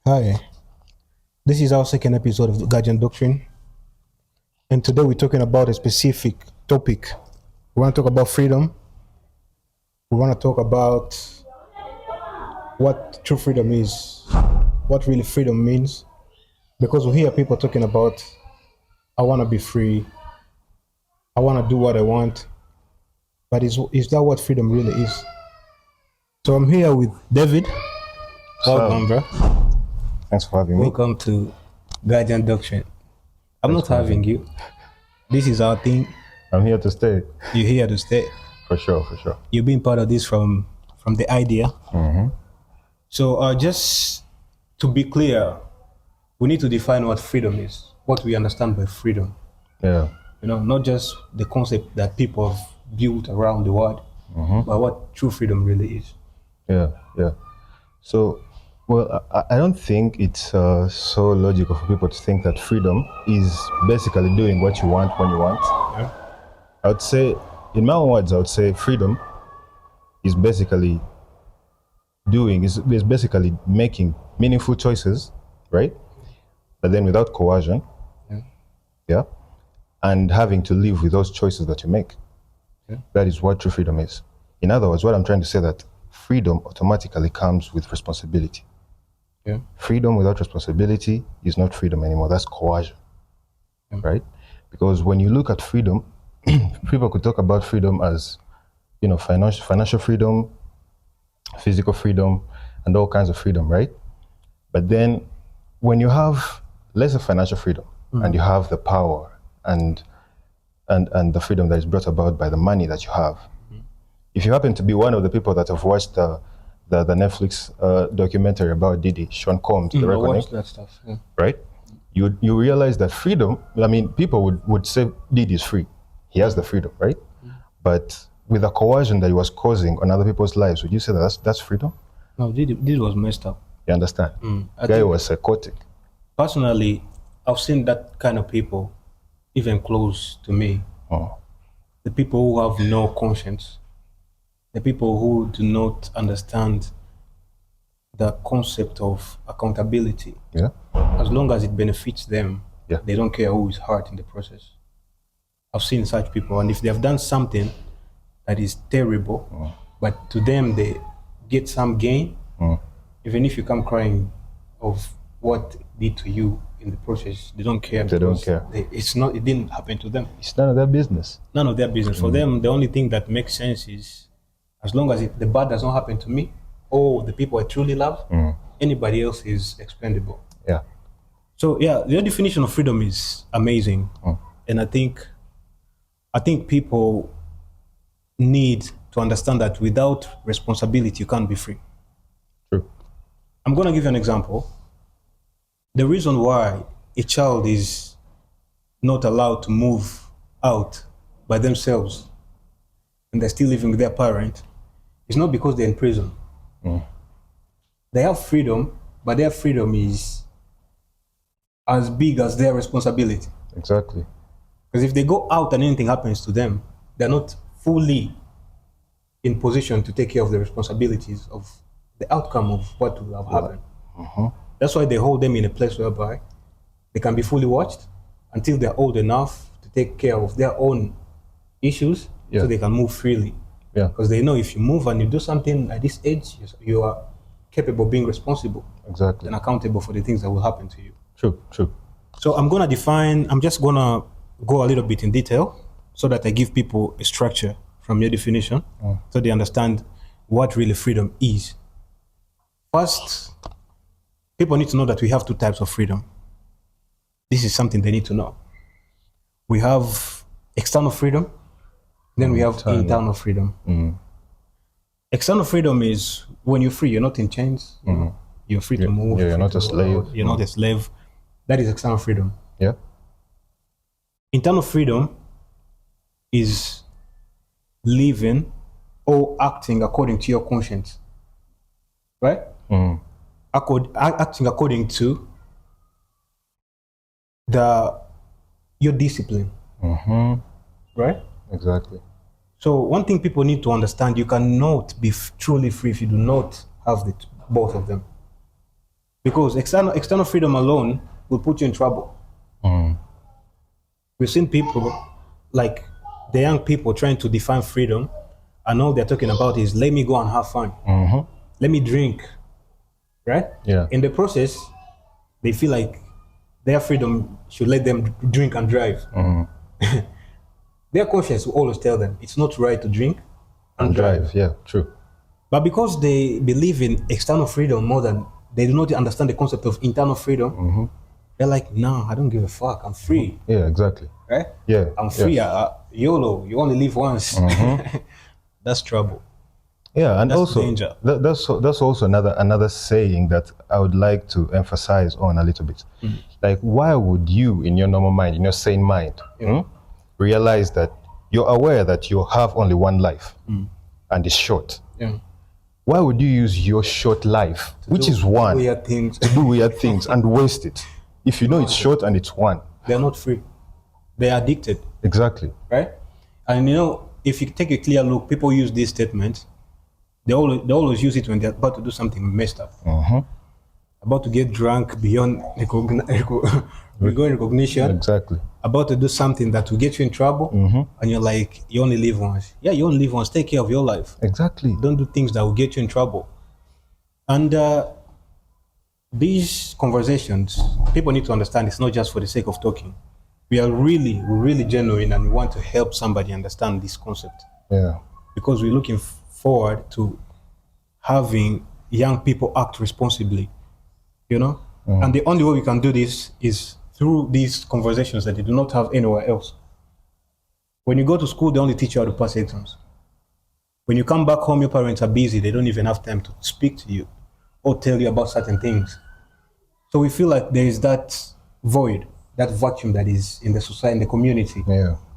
Hi, this is our second episode of the Guardian Doctrine, and today we're talking about a specific topic. We want to talk about freedom. We want to talk about what true freedom is, what really freedom means, because we hear people talking about, I want to be free, I want to do what I want, but is that what freedom really is? So I'm here with David. Welcome, bro. Thanks for having me. Welcome to Guardian Doctrine. I'm not having you. This is our thing. I'm here to stay. You're here to stay. For sure. You've been part of this from the idea. Mm-hmm. So just to be clear, we need to define what freedom is, what we understand by freedom. Yeah. Not just the concept that people have built around the world, but what true freedom really is. Yeah. So, I don't think it's so logical for people to think that freedom is basically doing what you want when you want. Yeah. I would say, in my own words, I would say freedom is basically is basically making meaningful choices, right? But then without coercion. Yeah. And having to live with those choices that you make. Yeah. That is what true freedom is. In other words, what I'm trying to say that freedom automatically comes with responsibility. Yeah. Freedom without responsibility is not freedom anymore. That's coercion, right? Because when you look at freedom, people could talk about freedom as, financial freedom, physical freedom, and all kinds of freedom, right? But then when you have lesser financial freedom and you have the power and the freedom that is brought about by the money that you have, if you happen to be one of the people that have watched the Netflix documentary about Diddy, Sean Combs, The Reckoning, I watched that stuff. Yeah. right? You realize that freedom, people would say Diddy is free. He has the freedom, right? But with the coercion that he was causing on other people's lives, would you say that that's freedom? No, this was messed up. You understand? I Guy think was psychotic. personally, I've seen that kind of people even close to me. Oh. The people who have no conscience, the people who do not understand the concept of accountability. Yeah. As long as it benefits them, Yeah. they don't care who is hurt in the process. I've seen such people, and if they have done something that is terrible, but to them they get some gain, even if you come crying of what it did to you in the process, they don't care. They don't because care. It didn't happen to them. It's none of their business. None of their business. For them, the only thing that makes sense is as long as the bad does not happen to me or the people I truly love, anybody else is expendable. Yeah. So yeah, your definition of freedom is amazing, and I think people need to understand that without responsibility, you can't be free. True. I'm gonna give you an example. The reason why a child is not allowed to move out by themselves and they're still living with their parent is not because they're in prison. They have freedom, but their freedom is as big as their responsibility. Exactly. Because if they go out and anything happens to them, they're not fully in position to take care of the responsibilities of the outcome of what will have happened. That's why they hold them in a place whereby they can be fully watched until they're old enough to take care of their own issues, so they can move freely. Yeah. Because they know if you move and you do something at this age, you are capable of being responsible Exactly. and accountable for the things that will happen to you. True. So I'm just gonna go a little bit in detail so that I give people a structure from your definition so they understand what really freedom is. First, people need to know that we have two types of freedom. This is something they need to know. We have external freedom, then we have internal freedom. External freedom is when you're free, you're not in chains, you're free to move. You're not a slave. You're not a slave. That is external freedom. Yeah. Internal freedom is living or acting according to your conscience, right? Acting according to your discipline, right? Exactly. So one thing people need to understand, you cannot be truly free if you do not have both of them. Because external freedom alone will put you in trouble. We've seen people, like the young people, trying to define freedom, and all they're talking about is let me go and have fun, let me drink, right? Yeah. In the process, they feel like their freedom should let them drink and drive. Their conscience will always tell them it's not right to drink and drive. Yeah, true. But because they believe in external freedom more than they do not understand the concept of internal freedom, they're like, no, I don't give a fuck. I'm free, Yeah, exactly. right? Yeah. I'm free. YOLO. You only live once. That's trouble. Yeah, and That's also danger. that's also another saying that I would like to emphasize on a little bit. Like, why would you, in your normal mind, in your sane mind, realize that you're aware that you have only one life and it's short? Yeah. Why would you use your short life, which is one, Weird things. to do weird things and waste it if you know it's short and it's one? They're not free. They're addicted, Exactly. right? And if you take a clear look, people use these statements. They always use it when they're about to do something messed up. About to get drunk beyond recognition. Exactly. About to do something that will get you in trouble. And you're like, you only live once. Yeah, you only live once. Take care of your life. Exactly. Don't do things that will get you in trouble. And these conversations, people need to understand it's not just for the sake of talking. We are really, really genuine and we want to help somebody understand this concept. Yeah. Because we're looking forward to having young people act responsibly, And the only way we can do this is through these conversations that they do not have anywhere else. When you go to school, they only teach you how to pass exams. When you come back home, your parents are busy. They don't even have time to speak to you or tell you about certain things. So we feel like there is that void, that vacuum that is in the society, in the community,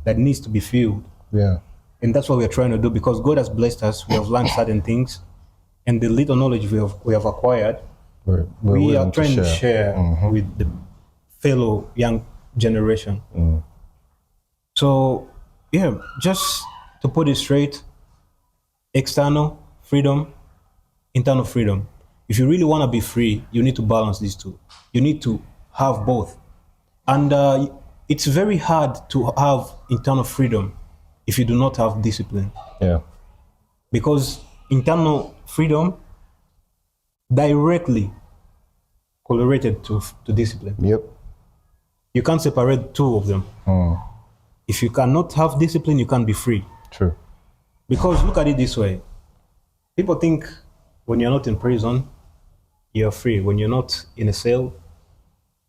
that needs to be filled. Yeah. And that's what we're trying to do, because God has blessed us. We have learned certain things, and the little knowledge we have acquired, we are trying to share with the fellow young generation. So, yeah, just to put it straight, external freedom, internal freedom. If you really want to be free, you need to balance these two. You need to have both. And it's very hard to have internal freedom if you do not have discipline. Yeah. Because internal freedom directly correlated to discipline. Yep. You can't separate two of them. If you cannot have discipline, you can't be free. True. Because look at it this way. People think when you're not in prison, you're free. When you're not in a cell,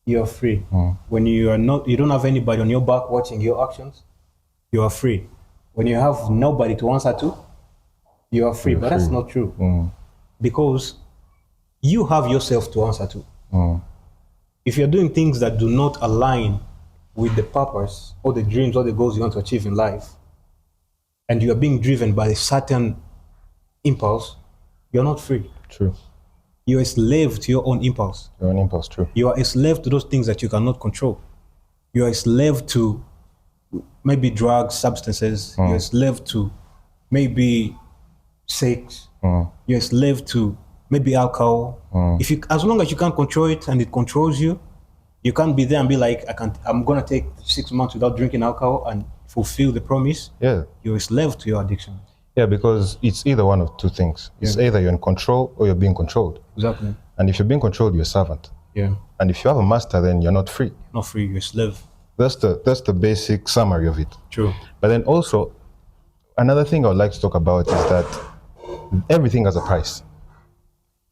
you're free. When you don't have anybody on your back watching your actions, you are free. When you have nobody to answer to, you are free. But that's not true. Because you have yourself to answer to. If you're doing things that do not align with the purpose or the dreams or the goals you want to achieve in life, and you are being driven by a certain impulse, you're not free. True. You're a slave to your own impulse. Your own impulse, true. You are a slave to those things that you cannot control. You are a slave to maybe drugs, substances. You're a slave to maybe sex. You're a slave to maybe alcohol. As long as you can't control it and it controls you, you can't be there and be like, I'm gonna take 6 months without drinking alcohol and fulfill the promise. Yeah. You're a slave to your addiction. Yeah, because it's either one of two things. It's either you're in control or you're being controlled. Exactly. And if you're being controlled, you're a servant. Yeah. And if you have a master, then you're not free. Not free, you're a slave. That's the basic summary of it. True. But then also, another thing I would like to talk about is that everything has a price.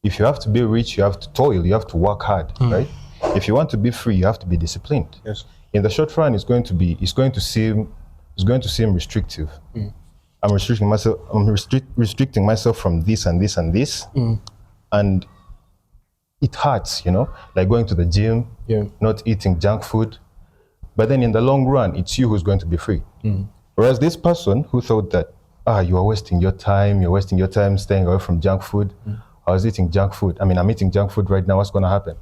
If you have to be rich, you have to toil, you have to work hard, right? If you want to be free, you have to be disciplined. Yes. In the short run, it's going to seem restrictive. I'm restricting myself from this and this and this. And it hurts, like going to the gym, not eating junk food. But then in the long run, it's you who's going to be free. Whereas this person who thought that, you are wasting your time staying away from junk food. I was eating junk food. I'm eating junk food right now. What's going to happen?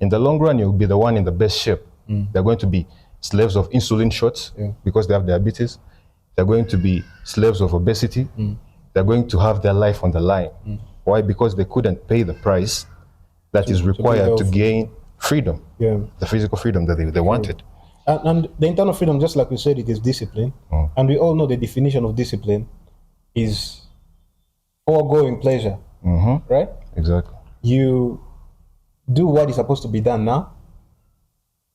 In the long run, you'll be the one in the best shape. They're going to be slaves of insulin shots because they have diabetes. They're going to be slaves of obesity. They're going to have their life on the line. Why? Because they couldn't pay the price that is be required to healthy. gain freedom, Yeah. the physical freedom that they wanted. And the internal freedom, just like we said, it is discipline. And we all know the definition of discipline is foregoing pleasure, right? Exactly. You do what is supposed to be done now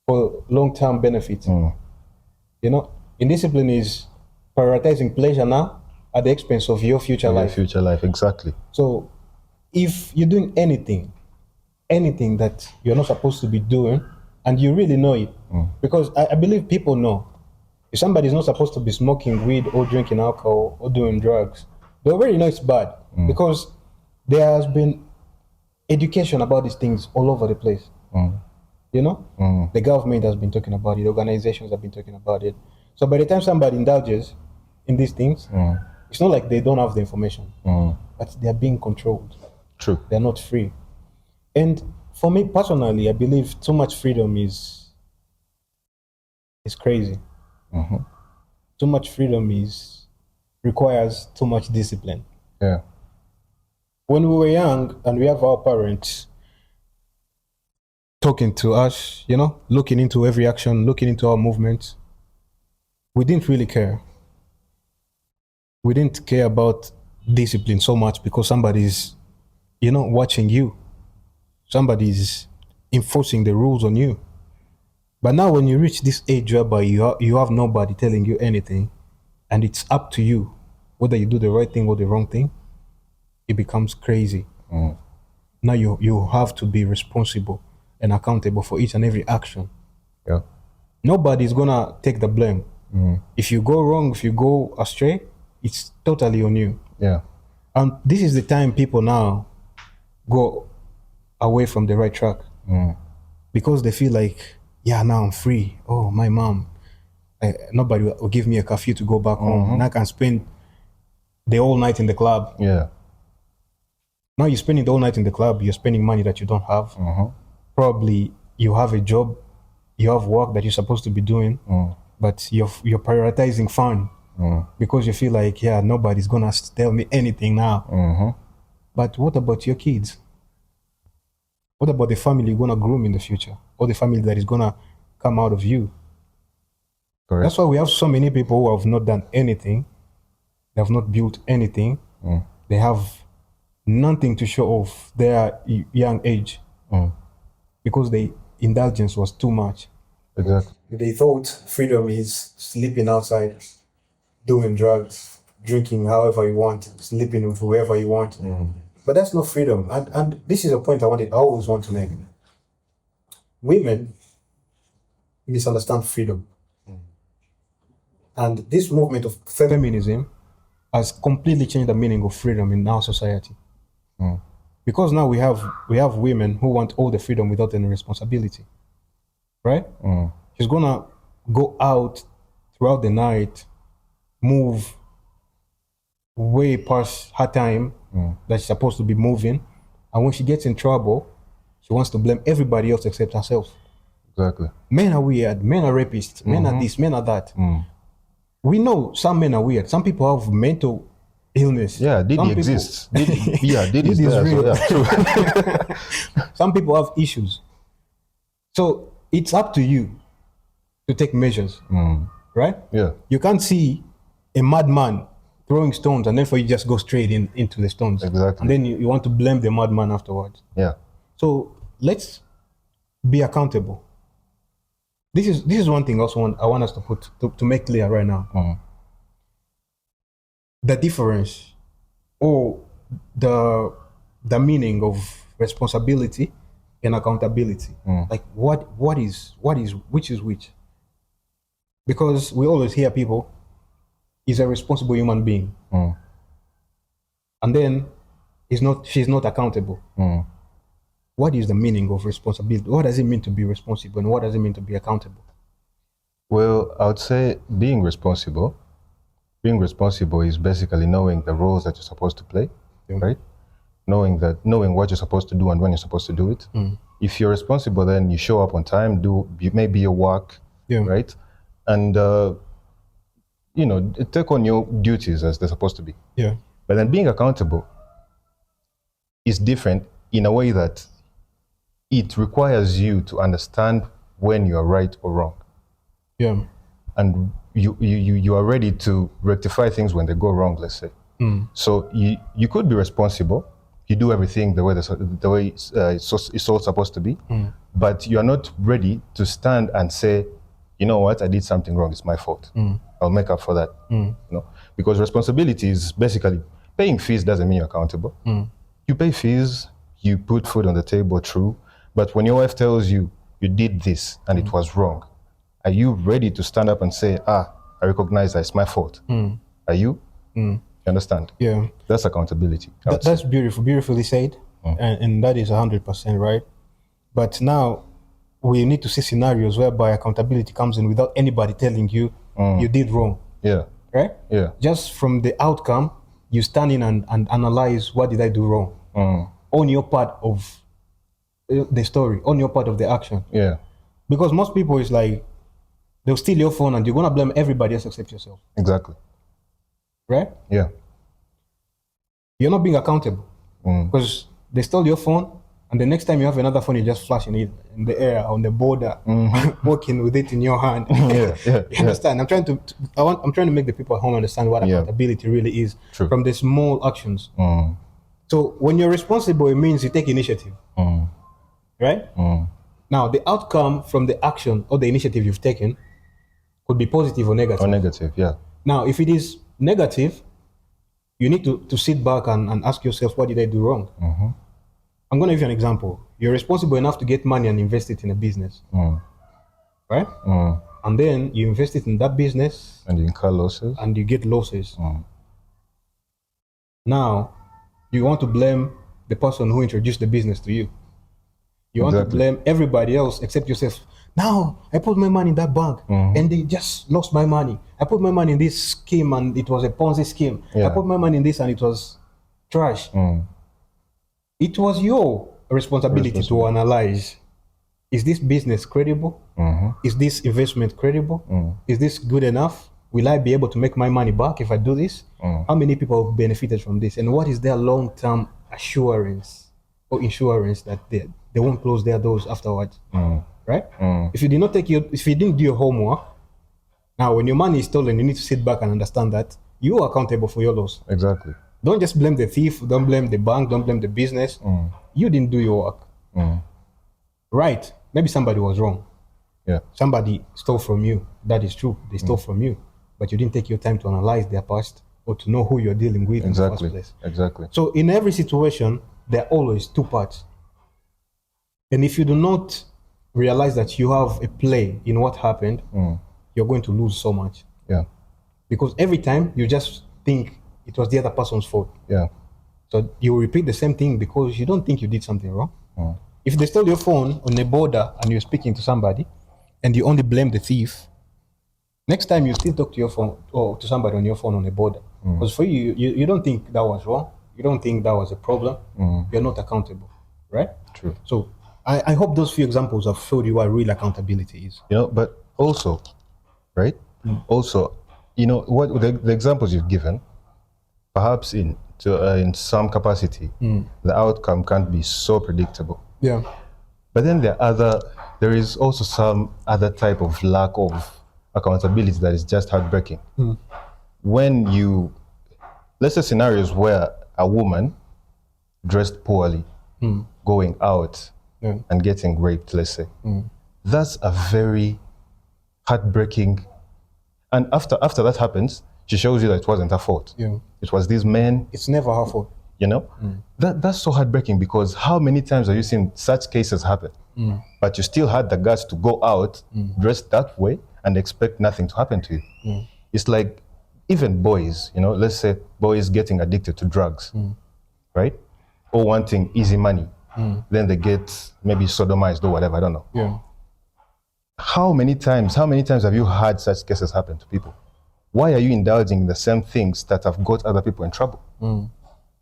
for long-term benefit. You know, indiscipline is prioritizing pleasure now at the expense of your future Your life. future life, exactly. So if you're doing anything that you're not supposed to be doing, and you really know it, because I believe people know. If somebody's not supposed to be smoking weed or drinking alcohol or doing drugs, they already know it's bad because there has been education about these things all over the place. You know, the government has been talking about it, organizations have been talking about it. So by the time somebody indulges in these things, it's not like they don't have the information, but they are being controlled. True. They're not free. And for me personally, I believe too much freedom is crazy. Too much freedom requires too much discipline. Yeah. When we were young and we have our parents talking to us, you know, looking into every action, looking into our movements, we didn't really care. We didn't care about discipline so much because somebody's, you know, watching you. Somebody's enforcing the rules on you. But now when you reach this age whereby you have nobody telling you anything, and it's up to you whether you do the right thing or the wrong thing, it becomes crazy. Now you have to be responsible and accountable for each and every action. Yeah. Nobody's gonna take the blame. If you go wrong, if you go astray, it's totally on you. Yeah. And this is the time people now go away from the right track because they feel like, yeah, now I'm free. Oh, my mom, nobody will give me a curfew to go back home. And I can spend the whole night in the club. Yeah. Now you're spending the whole night in the club. You're spending money that you don't have. Probably you have a job, you have work that you're supposed to be doing, but you're prioritizing fun because you feel like, yeah, nobody's gonna tell me anything now. But what about your kids? What about the family you're gonna groom in the future, or the family that is gonna come out of you? Correct. That's why we have so many people who have not done anything. They have not built anything. They have nothing to show off their young age because the indulgence was too much. Exactly. They thought freedom is sleeping outside, doing drugs, drinking however you want, sleeping with whoever you want. But that's not freedom. And this is a point I always want to make. Women misunderstand freedom. And this movement of feminism has completely changed the meaning of freedom in our society. Because now we have women who want all the freedom without any responsibility. Right? She's gonna go out throughout the night, move way past her time that she's supposed to be moving, and when she gets in trouble, she wants to blame everybody else except herself. Exactly. Men are weird, men are rapists, men are this, men are that. We know some men are weird. Some people have mental illness. Yeah, Diddy exists. Diddy's Diddy's there. real. So, yeah, true. Some people have issues. So it's up to you to take measures, right? Yeah. You can't see a madman throwing stones and then for you just go straight into the stones. Exactly. And then you want to blame the madman afterwards. Yeah. So let's be accountable. This is one thing also I want us to make clear right now. The difference or the meaning of responsibility and accountability. Like which is which? Because we always hear people is a responsible human being. And then she's not accountable. What is the meaning of responsibility? What does it mean to be responsible and what does it mean to be accountable? Well, I would say being responsible is basically knowing the roles that you're supposed to play, right? Knowing what you're supposed to do and when you're supposed to do it. If you're responsible, then you show up on time, do maybe your work, right? And take on your duties as they're supposed to be. Yeah. But then being accountable is different in a way that it requires you to understand when you are right or wrong. Yeah. And you are ready to rectify things when they go wrong, let's say. So you could be responsible. You do everything the way it's all supposed to be, but you are not ready to stand and say, you know what, I did something wrong. It's my fault. I'll make up for that. You know, because responsibility is basically paying fees doesn't mean you're accountable. You pay fees, you put food on the table, true. But when your wife tells you you did this and it was wrong, are you ready to stand up and say, I recognize that it's my fault? Are you? You understand? Yeah. That's accountability. I would say. That's beautiful, beautifully said. And that is 100% right. But now we need to see scenarios whereby accountability comes in without anybody telling you you did wrong, Yeah, right? yeah, Just from the outcome, you stand in and analyze, what did I do wrong? On your part of the story, on your part of the action. yeah, Because most people is like, they'll steal your phone and you're gonna blame everybody else except yourself, exactly. right? Yeah, You're not being accountable because they stole your phone, and the next time you have another phone, you're just flashing it in the air on the border, walking with it in your hand. You understand? I'm trying to make the people at home understand what accountability really is. True. From the small actions. So when you're responsible, it means you take initiative, right? Now the outcome from the action or the initiative you've taken could be positive or negative. or negative, yeah. Now, if it is negative, you need to sit back and ask yourself, what did I do wrong? I'm going to give you an example. You're responsible enough to get money and invest it in a business, right? And then you invest it in that business And you incur losses. and you get losses. Now, you want to blame the person who introduced the business to you. You want to Exactly. blame everybody else except yourself. Now, I put my money in that bank and they just lost my money. I put my money in this scheme and it was a Ponzi scheme. I put my money in this and it was trash. It was your responsibility to analyze, is this business credible? Is this investment credible? Is this good enough? Will I be able to make my money back if I do this? How many people have benefited from this? And what is their long-term assurance or insurance that they won't close their doors afterwards? Right? If you didn't do your homework, now when your money is stolen, you need to sit back and understand that you are accountable for your loss. Exactly. Don't just blame the thief, don't blame the bank, don't blame the business. You didn't do your work. Right. Maybe somebody was wrong. Yeah. Somebody stole from you. That is true. They stole from you. But you didn't take your time to analyze their past or to know who you're dealing with in the first place. Exactly. So in every situation, there are always two parts. And if you do not realize that you have a play in what happened, you're going to lose so much. Yeah. Because every time you just think it was the other person's fault. Yeah. So you repeat the same thing because you don't think you did something wrong. If they stole your phone on a border and you're speaking to somebody and you only blame the thief, next time you still talk to your phone or to somebody on your phone on a border. Because for you don't think that was wrong. You don't think that was a problem. You're not accountable, right? True. So I hope those few examples have showed you what real accountability is. You know, but also, right? Also, you know, what the examples you've given, perhaps in some capacity, the outcome can't be so predictable. Yeah. But then there is also some other type of lack of accountability that is just heartbreaking. When let's say scenarios where a woman dressed poorly, going out and getting raped, let's say, that's a very heartbreaking. And after that happens, she shows you that it wasn't her fault. Yeah. It was these men. It's never her fault. You know, that's so heartbreaking because how many times have you seen such cases happen? But you still had the guts to go out dressed that way and expect nothing to happen to you. It's like even boys, you know, let's say boys getting addicted to drugs, right? Or wanting easy money. Then they get maybe sodomized or whatever, I don't know. Yeah. How many times have you had such cases happen to people? Why are you indulging in the same things that have got other people in trouble?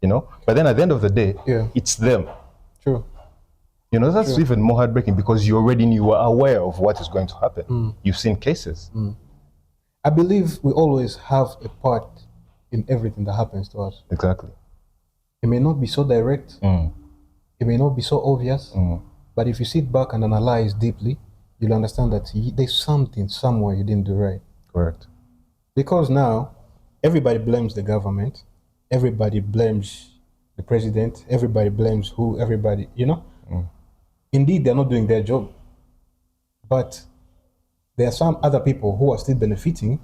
You know, but then at the end of the day, it's them. True. You know, that's even more heartbreaking because you were aware of what is going to happen. You've seen cases. I believe we always have a part in everything that happens to us. Exactly. It may not be so direct. It may not be so obvious, But if you sit back and analyze deeply, you'll understand that there's something somewhere you didn't do right. Correct. Because now everybody blames the government, everybody blames the president, everybody blames who, everybody, you know? Indeed, they're not doing their job. But there are some other people who are still benefiting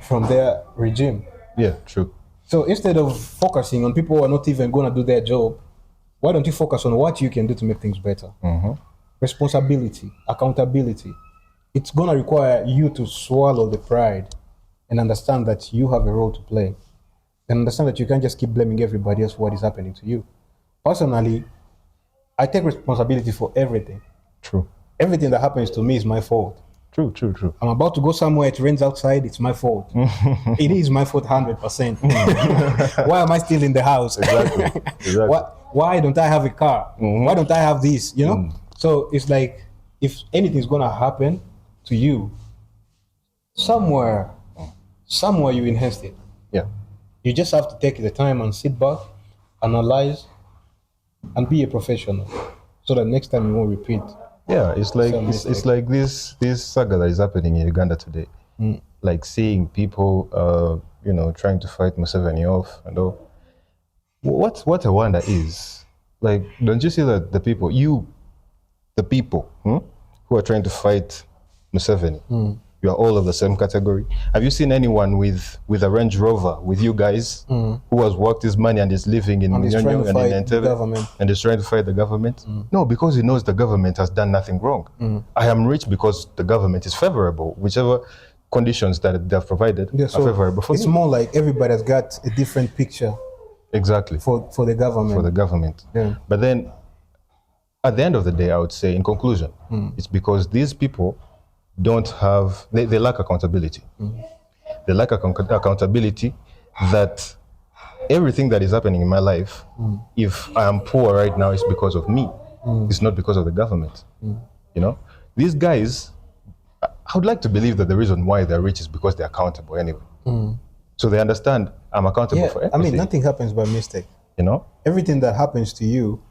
from their regime. Yeah, true. So instead of focusing on people who are not even going to do their job, why don't you focus on what you can do to make things better? Responsibility, accountability. It's going to require you to swallow the pride and understand that you have a role to play. And understand that you can't just keep blaming everybody else for what is happening to you. Personally, I take responsibility for everything. True. Everything that happens to me is my fault. True, true, true. I'm about to go somewhere, it rains outside, it's my fault. It is my fault 100%. Why am I still in the house? Exactly. Exactly. Why don't I have a car? Why don't I have this? You know? So it's like, if anything's gonna happen to you, somewhere you enhanced it. Yeah. You just have to take the time and sit back, analyze, and be a professional, so that next time you won't repeat. Yeah, it's like Some it's mistake. like this saga that is happening in Uganda today. Like seeing people, trying to fight Museveni off and all. What I wonder is, like, don't you see that the people who are trying to fight Museveni, you are all of the same category. Have you seen anyone with a Range Rover with you guys who has worked his money and is living in And he's trying Munyonyo to and fight in the Entebbe government. and is trying to fight the government? No, because he knows the government has done nothing wrong. I am rich because the government is favorable. Whichever conditions that they have provided Yeah, are so favorable for it's me. more like everybody has got a different picture Exactly. for the government. For the government. Yeah. But then at the end of the day, I would say, in conclusion, it's because these people don't have, they lack accountability. They lack accountability that everything that is happening in my life, if I am poor right now, it's because of me. It's not because of the government. You know, these guys, I would like to believe that the reason why they're rich is because they're accountable anyway. So they understand I'm accountable Yeah, for I everything. mean, nothing happens by mistake. You know? Everything that happens to you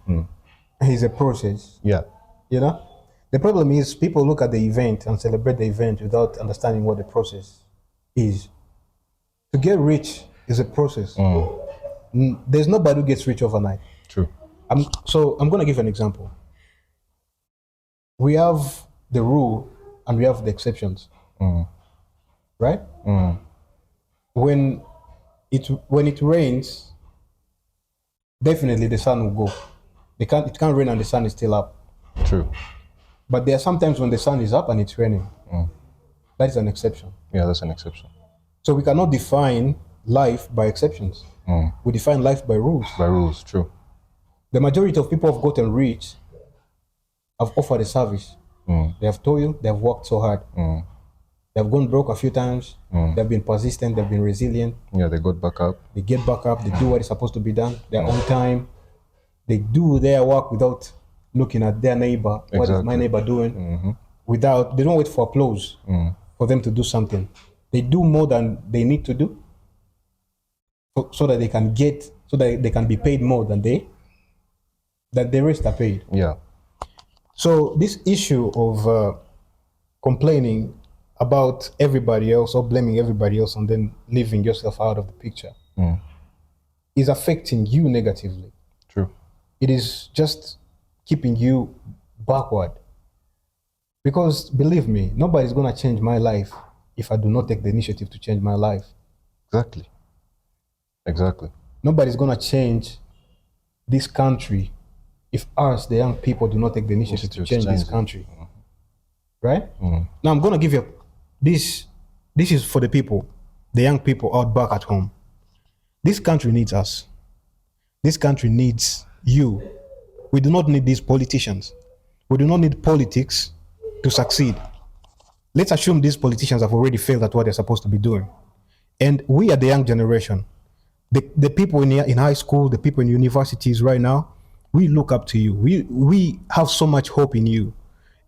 is a process. Yeah. You know, the problem is people look at the event and celebrate the event without understanding what the process is. To get rich is a process. There's nobody who gets rich overnight. True. I'm going to give an example. We have the rule and we have the exceptions, right? When it rains, definitely the sun will go. It can't rain and the sun is still up. True. But there are sometimes when the sun is up and it's raining. That is an exception. Yeah, that's an exception. So we cannot define life by exceptions. We define life by rules. By rules, true. The majority of people have gotten rich, have offered a service. They have toiled, they have worked so hard. They have gone broke a few times. They have been persistent, they have been resilient. Yeah, they got back up. They get back up, they do what is supposed to be done. They're on time. They do their work without looking at their neighbor. What is my Exactly. neighbor doing? They don't wait for applause for them to do something. They do more than they need to do so that they can be paid more than the rest are paid. Yeah. So this issue of complaining about everybody else or blaming everybody else and then leaving yourself out of the picture is affecting you negatively. True. It is just keeping you backward. Because believe me, nobody's going to change my life if I do not take the initiative to change my life. Exactly. Exactly. Nobody's going to change this country if us, the young people, do not take the initiative to change this country. Right? Now I'm going to give you this. This is for the people, the young people out back at home. This country needs us. This country needs you. We do not need these politicians. We do not need politics to succeed. Let's assume these politicians have already failed at what they're supposed to be doing. And we are the young generation. The people in high school, the people in universities right now, we look up to you. We have so much hope in you.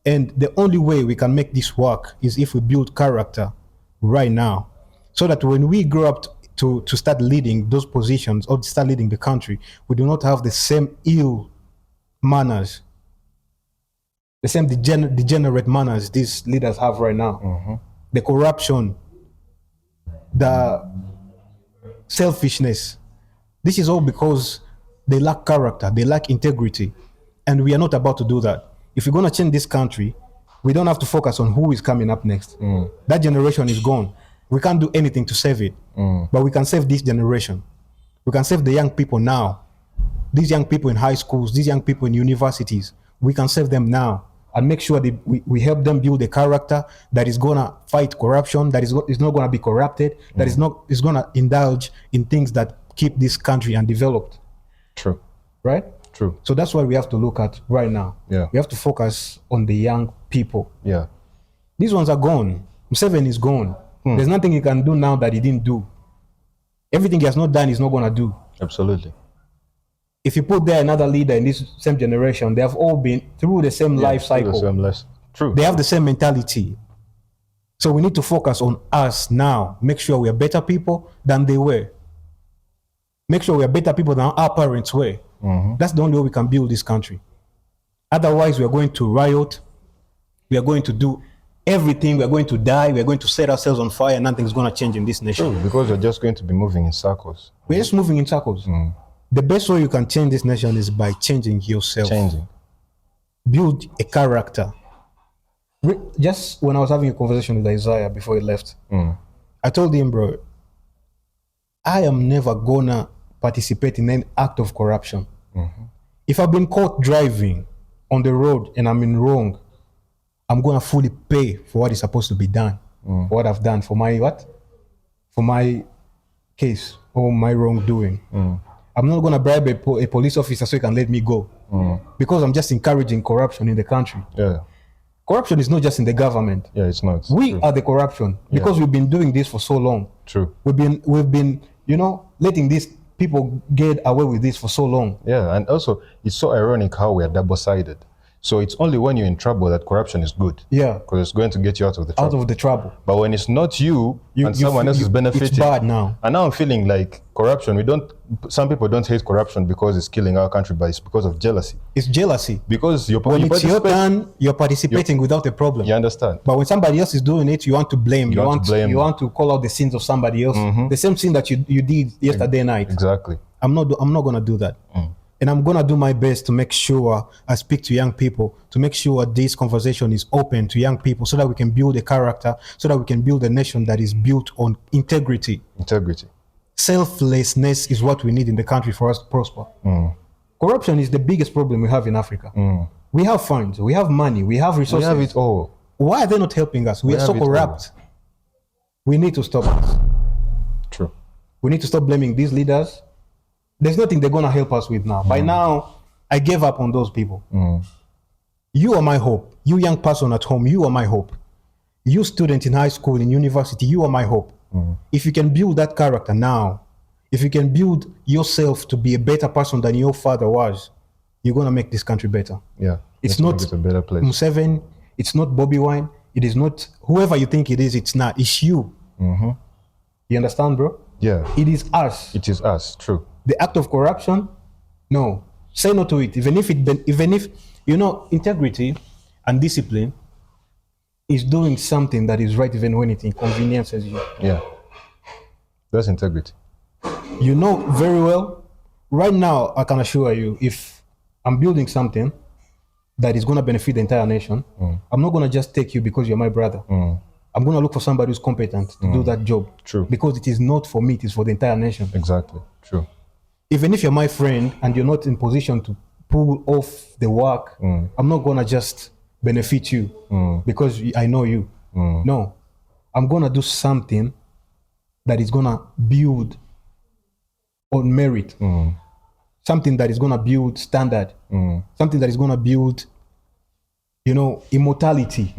And the only way we can make this work is if we build character right now. So that when we grow up to start leading those positions or start leading the country, we do not have the same ill manners the same degenerate manners these leaders have right now, the corruption, the selfishness. This is all because they lack character, they lack integrity, and we are not about to do that. If we're going to change this country, we don't have to focus on who is coming up next. That generation is gone. We can't do anything to save it, but we can save this generation. We can save the young people now. These young people in high schools, these young people in universities, we can save them now and make sure that we help them build a character that is going to fight corruption, that is not going to be corrupted, that is going to indulge in things that keep this country undeveloped. True. Right? True. So that's what we have to look at right now. Yeah. We have to focus on the young people. Yeah. These ones are gone. Museveni is gone. There's nothing he can do now that he didn't do. Everything he has not done, he's not going to do. Absolutely. If you put there another leader in this same generation, they have all been through the same life cycle. The same lesson. True. They have the same mentality. So we need to focus on us now. Make sure we are better people than they were. Make sure we are better people than our parents were. That's the only way we can build this country. Otherwise, we are going to riot. We are going to do everything. We are going to die. We are going to set ourselves on fire. Nothing's going to change in this nation. True, because you're just going to be moving in circles. We're just moving in circles. The best way you can change this nation is by changing yourself. Changing. Build a character. Just when I was having a conversation with Isaiah before he left, I told him, bro, I am never gonna participate in any act of corruption. If I've been caught driving on the road and I'm in wrong, I'm gonna fully pay for what is supposed to be done, for what I've done, for my what? For my case or my wrongdoing. I'm not gonna bribe a police officer so he can let me go, because I'm just encouraging corruption in the country. Yeah. Corruption is not just in the government. Yeah, it's not. We are the corruption because we've been doing this for so long. True. We've been, letting these people get away with this for so long. Yeah, and also it's so ironic how we are double-sided. So it's only when you're in trouble that corruption is good. Yeah. Because it's going to get you out of the trouble. Out of the trouble. But when it's not you and someone else is benefiting, it's bad now. And now I'm feeling like corruption. Some people don't hate corruption because it's killing our country, but it's because of jealousy. It's jealousy. Because when it's your turn, you're participating without a problem. You understand? But when somebody else is doing it, you want to blame. You want to call out the sins of somebody else. The same sin that you did yesterday night. Exactly. I'm not gonna do that. And I'm gonna do my best to make sure I speak to young people, to make sure this conversation is open to young people so that we can build a character, so that we can build a nation that is built on integrity. Integrity. Selflessness is what we need in the country for us to prosper. Corruption is the biggest problem we have in Africa. We have funds, we have money, we have resources. We have it all. Why are they not helping us? We are so corrupt. We need to stop this. True. We need to stop blaming these leaders. There's nothing they're going to help us with now. By now, I gave up on those people. You are my hope. You young person at home, you are my hope. You student in high school, in university, you are my hope. If you can build that character now, if you can build yourself to be a better person than your father was, you're going to make this country better. Yeah. It's not a better place. Museveni, it's not Bobby Wine, it is not whoever you think it is, it's not. It's you. You understand, bro? Yeah. It is us. It is us, true. The act of corruption, no. Say no to it. Even if integrity and discipline is doing something that is right even when it inconveniences you. Yeah. That's integrity. You know very well, right now, I can assure you, if I'm building something that is going to benefit the entire nation, I'm not going to just take you because you're my brother. I'm going to look for somebody who's competent to do that job. True. Because it is not for me, it is for the entire nation. Exactly. True. Even if you're my friend and you're not in position to pull off the work, I'm not going to just benefit you because I know you. No. I'm going to do something that is going to build on merit. Something that is going to build standard. Something that is going to build, immortality.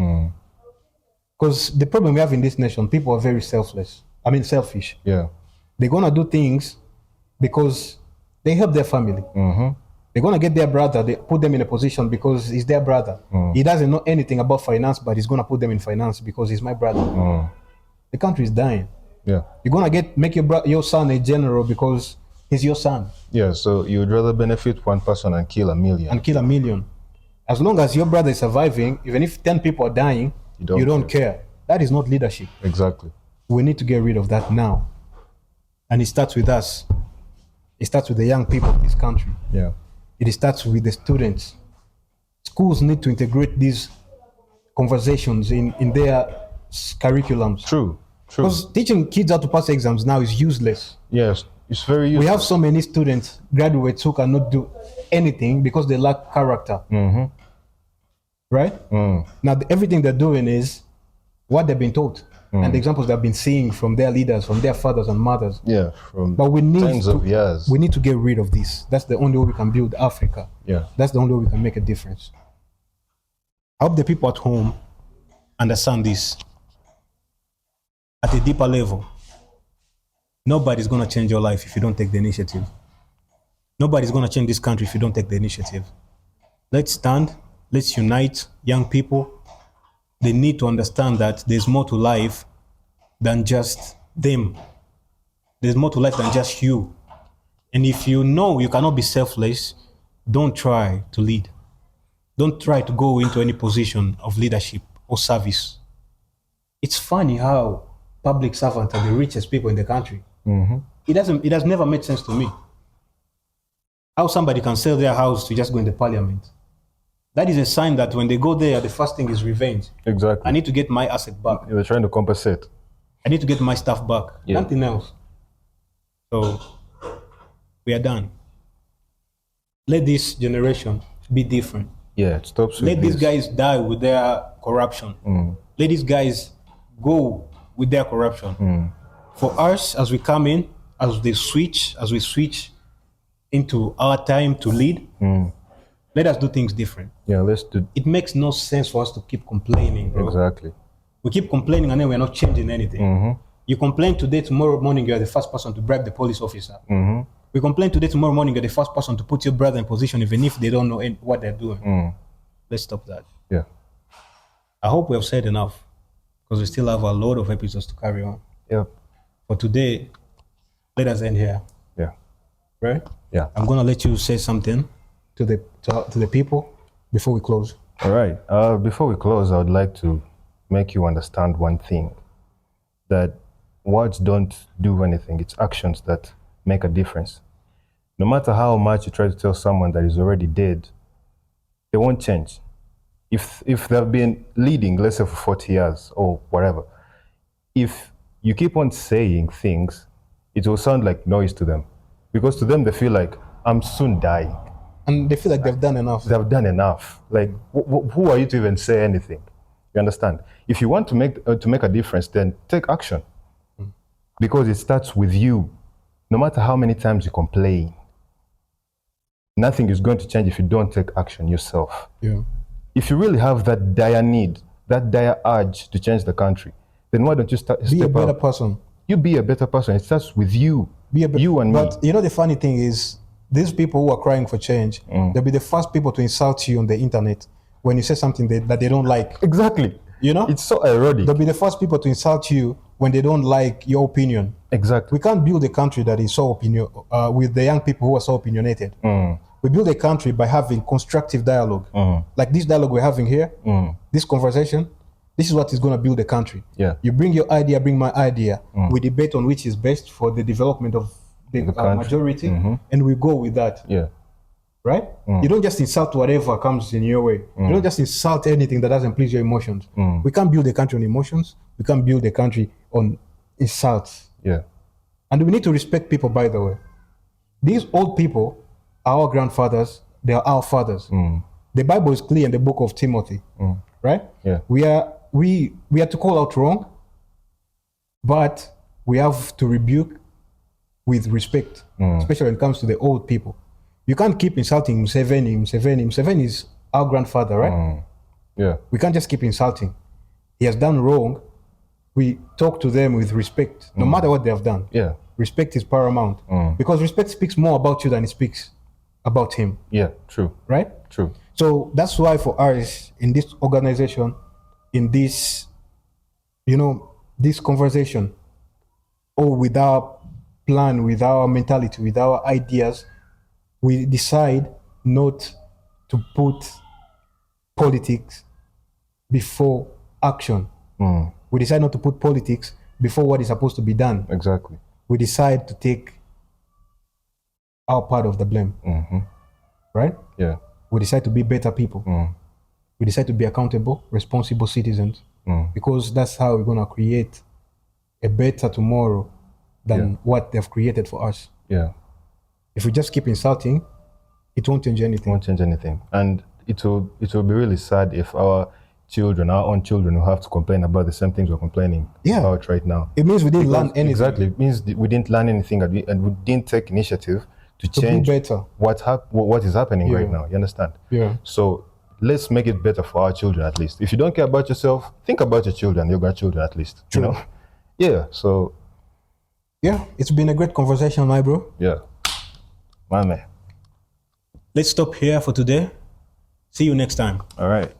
Because the problem we have in this nation, people are very selfish. Yeah. They're going to do things because they help their family. They're going to get their brother, they put them in a position because he's their brother. He doesn't know anything about finance, but he's going to put them in finance because he's my brother. The country is dying. Yeah. You're going to make your son a general because he's your son. Yeah, so you would rather benefit one person and kill a million. As long as your brother is surviving, even if 10 people are dying, you don't care. That is not leadership. Exactly. We need to get rid of that now. And it starts with us. It starts with the young people of this country. Yeah. It starts with the students. Schools need to integrate these conversations in their curriculums. True. True. Because teaching kids how to pass exams now is useless. Yes, it's very useful. We have so many students, graduates who cannot do anything because they lack character. Right? Now, everything they're doing is what they've been taught and the examples they've been seeing from their leaders, from their fathers and mothers. Yeah, from But we need tens of years. We need to get rid of this. That's the only way we can build Africa. Yeah. That's the only way we can make a difference. I hope the people at home understand this at a deeper level. Nobody's going to change your life if you don't take the initiative. Nobody's going to change this country if you don't take the initiative. Let's stand. Let's unite young people. They need to understand that there's more to life than just them. There's more to life than just you. And if you know you cannot be selfless, don't try to lead. Don't try to go into any position of leadership or service. It's funny how public servants are the richest people in the country. It has never made sense to me. How somebody can sell their house to just go into parliament. That is a sign that when they go there, the first thing is revenge. Exactly. I need to get my asset back. You're trying to compensate. I need to get my stuff back. Yeah. Nothing else. So we are done. Let this generation be different. Yeah, it stops with Let these this. guys die with their corruption. Let these guys go with their corruption. For us, as we come in, as we switch into our time to lead, let us do things different. Yeah, let's do. It makes no sense for us to keep complaining, bro. Exactly. We keep complaining and then we're not changing anything. You complain today, tomorrow morning you're the first person to bribe the police officer. We complain today, tomorrow morning you're the first person to put your brother in position even if they don't know what they're doing. Let's stop that. Yeah. I hope we have said enough because we still have a lot of episodes to carry on. Yep. For today, let us end here, Yeah. right? Yeah. I'm gonna let you say something to the people before we close. All right. Before we close, I would like to make you understand one thing: that words don't do anything. It's actions that make a difference. No matter how much you try to tell someone that is already dead, they won't change. If they've been leading, let's say for 40 years or whatever, if you keep on saying things, it will sound like noise to them, because to them they feel like I'm soon dying. And they feel like they've done enough. They've done enough. Like, who are you to even say anything? You understand? If you want to make a difference, then take action, because it starts with you. No matter how many times you complain, nothing is going to change if you don't take action yourself. Yeah. If you really have that dire need, that dire urge to change the country, then why don't you step Be a better up? person. You be a better person. It starts with you. You and me. But you know the funny thing is, these people who are crying for change, they'll be the first people to insult you on the internet when you say something that they don't like. Exactly. You know? It's so ironic. They'll be the first people to insult you when they don't like your opinion. Exactly. We can't build a country that is so with the young people who are so opinionated. We build a country by having constructive dialogue. Like this dialogue we're having here, this conversation, this is what is going to build a country. Yeah. You bring your idea, bring my idea. We debate on which is best for the development of the country. majority, and we go with that. Yeah. Right? You don't just insult whatever comes in your way. You don't just insult anything that doesn't please your emotions. We can't build a country on emotions. We can't build a country on insults. Yeah. And we need to respect people, by the way. These old people are our grandfathers. They are our fathers. The Bible is clear in the book of Timothy, right? Yeah. We are to call out wrong, but we have to rebuke with respect, especially when it comes to the old people. You can't keep insulting Museveni. Museveni is our grandfather, right? Yeah. We can't just keep insulting. He has done wrong. We talk to them with respect, no matter what they have done. Yeah. Respect is paramount, because respect speaks more about you than it speaks about him, Yeah. True. right? True. So that's why for us in this organization, in this, this conversation, or with our plan, with our mentality, with our ideas, we decide not to put politics before action. We decide not to put politics before what is supposed to be done. Exactly. We decide to take our part of the blame. Right? Yeah. We decide to be better people. We decide to be accountable, responsible citizens, because that's how we're going to create a better tomorrow than what they've created for us. Yeah. If we just keep insulting, it won't change anything. Won't change anything. And it will be really sad if our children, our own children, will have to complain about the same things we're complaining about right now. It means we didn't learn anything. Exactly. It means we didn't learn anything, and we didn't take initiative to change be better. what is happening right now. You understand? Yeah. So let's make it better for our children at least. If you don't care about yourself, think about your children, your grandchildren at least. True. You know? Yeah. So. Yeah, it's been a great conversation, my bro. Yeah. My man. Let's stop here for today. See you next time. All right.